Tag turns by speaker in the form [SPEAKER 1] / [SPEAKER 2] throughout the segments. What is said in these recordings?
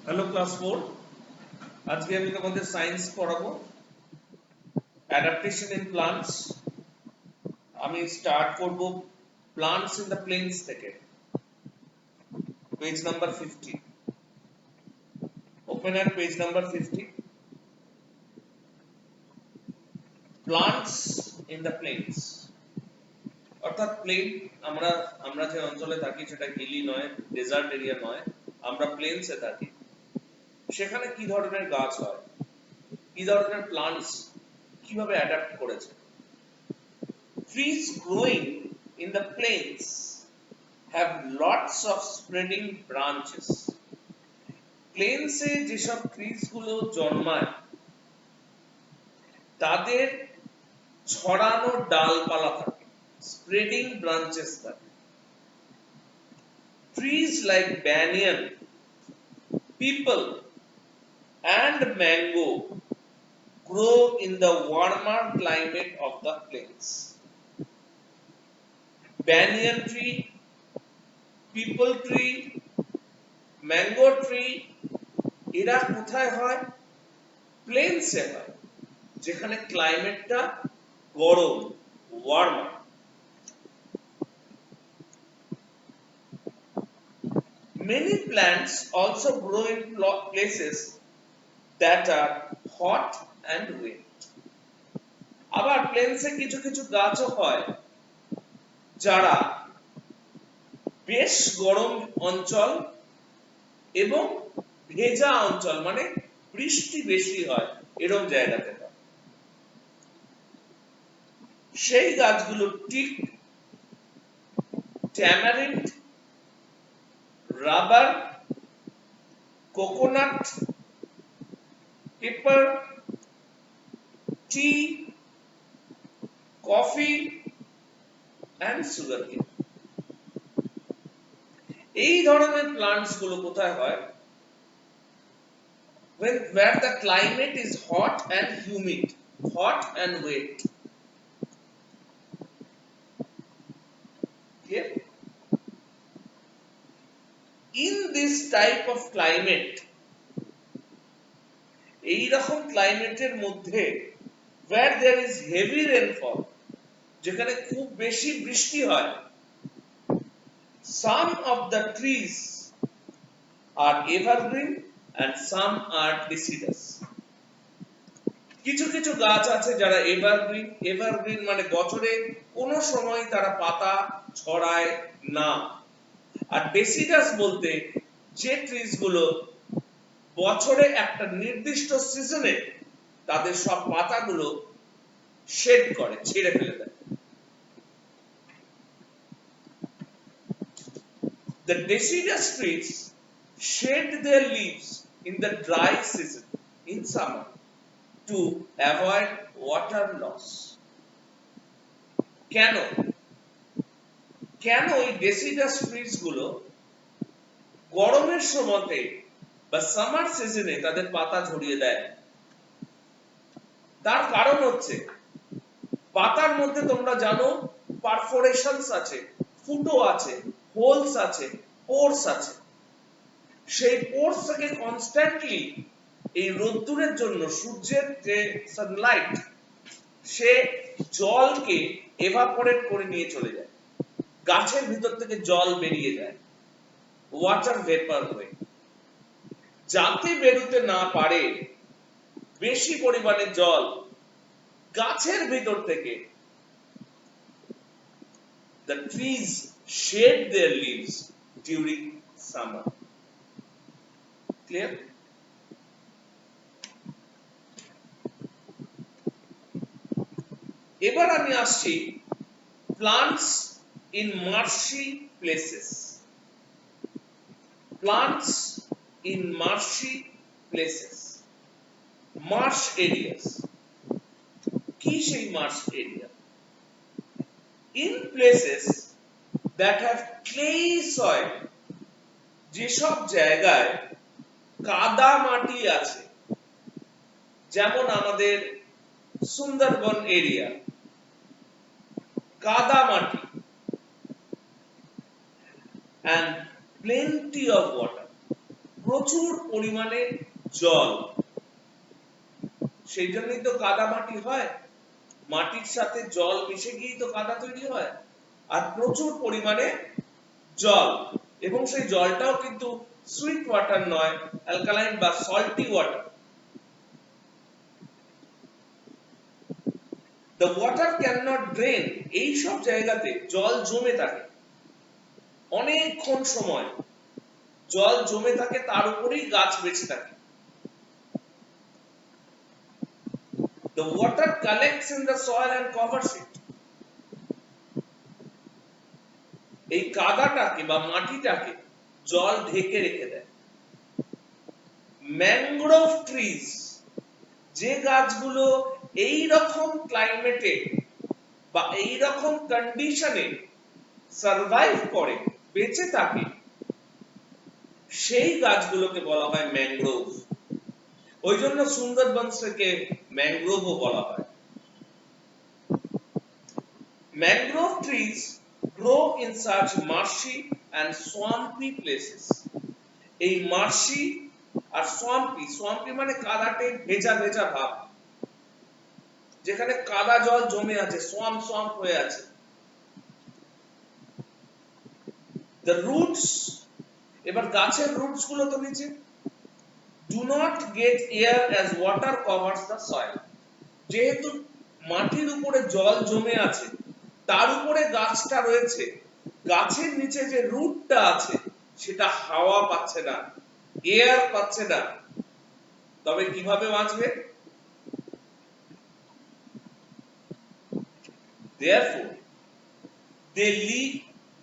[SPEAKER 1] Hello class 4। আজকে আমি তোমাদের সায়েন্স পড়াবো, অ্যাডাপ্টেশন ইন প্লান্টস। আমি স্টার্ট করব প্লান্টস ইন দ্য প্লেন্স থেকে, page number 50। Open at page number 50, plants in the plains. অর্থাৎ প্লেন, আমরা আমরা যে অঞ্চলে থাকি সেটা হিলি নয়, ডেজার্ট এরিয়া নয়, আমরা প্লেন্সে থাকি। সেখানে কি ধরনের গাছ হয়, কি ধরনের প্লান্টস কিভাবে অ্যাডাপ্ট করেছে। Trees growing in the plains have lots of spreading branches. প্লেন্সে যেসব ট্রিজ গুলো জন্মায় তাদের ছড়ানো ডালপালা থাকে, স্প্রেডিং ব্রাঞ্চেস থাকে। Trees like banyan, people and mango grow in the warmer climate of the plains. Banyan tree, people tree, mango tree, এরা কোথায় হয়? প্লেন্সে হয়, যেখানে ক্লাইমেটটা গরম, warmer. Many plants also grow in places that are hot and wet. আবার প্লেন্সে কিছু কিছু গাছও হয় যারা বেশ গরম অঞ্চল এবং ভেজা অঞ্চল, মানে বৃষ্টি বেশি হয় এরকম জায়গাতে হয়। সেই গাছগুলো teak, tamarind, rubber, coconut, pepper, tea, coffee and sugarcane. এই ধরনের প্লান্টস গুলো কোথায় হয়? where the climate is hot and humid, hot and wet. Clear? In this type of climate, এই রকম ক্লাইমেটের মধ্যে where there is heavy rainfall, যেখানে খুব বেশি বৃষ্টি হয়, some of the trees are evergreen and some are deciduous. কিছু কিছু গাছ আছে যারা এভারগ্রিন। এভারগ্রিন মানে বছরে কোনো সময় তারা পাতা ছড়ায় না। আর ডেসিডাস বলতে যে ট্রিজ গুলো বছরে একটা নির্দিষ্ট সিজনে তাদের সব পাতাগুলো শেড করে, ছেড়ে ফেলে দেয়। The deciduous trees shed their leaves in the dry season in summer to avoid water loss. কেন কেন এই ডেসিডাস ট্রিজ গুলো গরমের সময়তে বা সামার সিজনে তাদের পাতা ঝরিয়ে দেয়? তার কারণ হচ্ছে পাতার মধ্যে তোমরা জানো পারফোরেশনস আছে, ফুটো আছে, হোলস আছে, পোরস আছে। সেই পোরস থেকে কনস্ট্যান্টলি এই রোদ্দুরের জন্য সূর্যের যে সানলাইট সে জলকে এভাপোরেট করে নিয়ে চলে যায়, গাছের ভিতর থেকে জল বেরিয়ে যায় ওয়াটার ভেপার হয়ে। যাতে বেরোতে না পারে বেশি পরিমাণে জল গাছের ভিতর থেকে, the trees shed their leaves during summer. Clear? এবার আমি আসছি plants in marshy places. Plants in marshy places, marsh areas. কি সেই Marsh area? In places that have clay soil, যেসব জায়গায় কাদা মাটি আছে, যেমন আমাদের সুন্দরবন এরিয়া, কাদা মাটি, and plenty of water, প্রচুর পরিমাণে জল, সেই জন্যই তো কাদা মাটি হয়, মাটির সাথে জল মিশে গিয়েই তো কাদা তৈরি হয়। আর প্রচুর পরিমাণে জল, এবং সেই জলটাও কিন্তু সুইট ওয়াটার নয়, অ্যালকালাইন বা salty water. The water cannot drain, এই সব জায়গাতে জল জমে থাকে অনেকক্ষণ সময়, জল জমে থাকে, তার উপরেই গাছ বেঁচে থাকে। The water collects in the soil and covers it. এই কাদাটাকে বা মাটিটাকে জল ঢেকে রেখে দেয়। ম্যানগ্রোভ ট্রিজ, যে গাছগুলো এই রকম ক্লাইমেটে বা এই রকম কন্ডিশনে সারভাইভ করে, বেঁচে থাকে, সেই গাছগুলোকে বলা হয় ম্যানগ্রোভ। ওই জন্য সুন্দরবনসকে ম্যানগ্রোভও বলা হয়। Mangrove trees grow in such marshy and swampy places. এই মার্শি আর সোয়াম্পি, সোয়াম্পি মানে কাদাটে ভেজা ভেজা ভাব, যেখানে কাদা জল জমে আছে, সোয়াম্প সোয়াম্প হয়ে আছে। The roots, এবার গাছের রুটস গুলো তো নিচে, do not get air as water covers the soil. যেহেতু মাটির উপরে জল জমে আছে, তার উপরে গাছটা রয়েছে, গাছের নিচে যে রুটটা আছে সেটা হাওয়া পাচ্ছে না, এয়ার পাচ্ছে না, তবে কিভাবে বাঁচবে? Therefore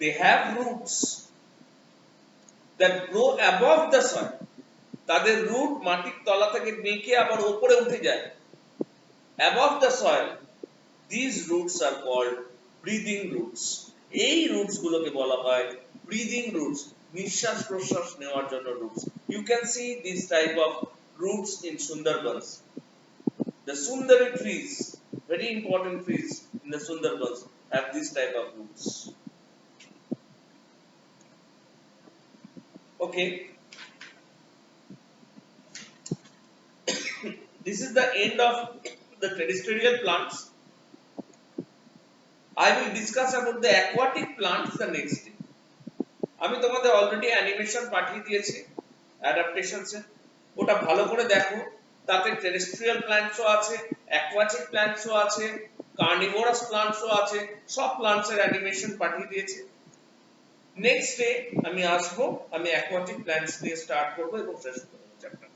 [SPEAKER 1] they have roots that grow above the soil. তাদের রুট মাটির তলা থেকে বেঁকে আবার উপরে উঠে যায়, above the soil. These roots are called breathing roots. এই রুটস গুলোকে বলা হয় ব্রিদিং রুটস, নিঃশ্বাস প্রশ্বাস নেওয়ার জন্য roots. You can see this type of roots in Sundarbans. The Sundari trees, very important trees in the Sundarbans, have this type of roots. Okay. This is the end of the terrestrial plants. I will discuss about the aquatic plants the next day. আমি তোমাদের already animation পাঠিয়ে দিয়েছি অ্যাডাপ্টেশনস এ, ওটা ভালো করে দেখো। তাতে terrestrial প্ল্যান্টসও আছে, অ্যাকোয়াটিক প্ল্যান্টসও আছে, কার্নিভোরাস প্ল্যান্টসও আছে, সব প্ল্যান্টসের অ্যানিমেশন পাঠিয়ে দিয়েছি। নেক্সট ডে আমি আসবো, আমি অ্যাকোয়াটিক প্ল্যান্টস দিয়ে স্টার্ট করব এবং শেষ করব চ্যাপ্টার।